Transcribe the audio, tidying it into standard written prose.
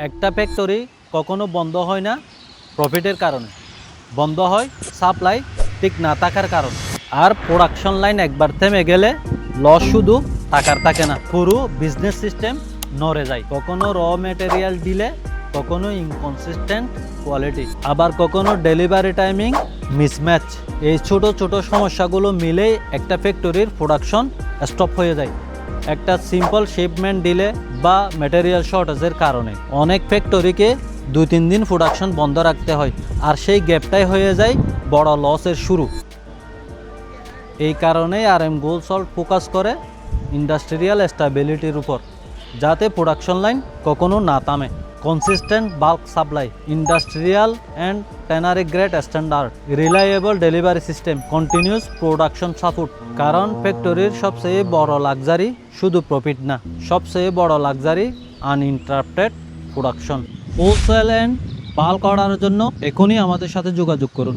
একটা ফ্যাক্টরি কখনো বন্ধ হয় না প্রফিটের কারণে, বন্ধ হয় সাপ্লাই ঠিক না থাকার কারণে। আর প্রোডাকশন লাইন একবার থেমে গেলে লস শুধু টাকার থাকে না, পুরো বিজনেস সিস্টেম নড়ে যায়। কখনো র মেটেরিয়াল দিলে, কখনো ইনকনসিস্টেন্ট কোয়ালিটি, আবার কখনো ডেলিভারি টাইমিং মিসম্যাচ। এই ছোট ছোট সমস্যাগুলো মিলেই একটা ফ্যাক্টরির প্রোডাকশন স্টপ হয়ে যায়। একটা সিম্পল শিপমেন্ট ডিলে বা ম্যাটেরিয়াল শর্টেজের কারণে অনেক ফ্যাক্টরিকে 2-3 দিন প্রোডাকশন বন্ধ রাখতে হয়, আর সেই গ্যাপটাই হয়ে যায় বড় লসের শুরু। এই কারণেই RM গোল্ড সল্ট ফোকাস করে ইন্ডাস্ট্রিয়াল স্টেবিলিটির উপর, যাতে প্রোডাকশন লাইন কখনো না থামে। Consistent bulk supply, industrial and tannery grade standard, reliable delivery system, continuous production support. কারণ ফ্যাক্টরির সবচেয়ে বড় লাক্সারি শুধু প্রফিট না, সবচেয়ে বড় luxury uninterrupted production. Wholesale and bulk অর্ডারের জন্য এখনই আমাদের সাথে যোগাযোগ করুন।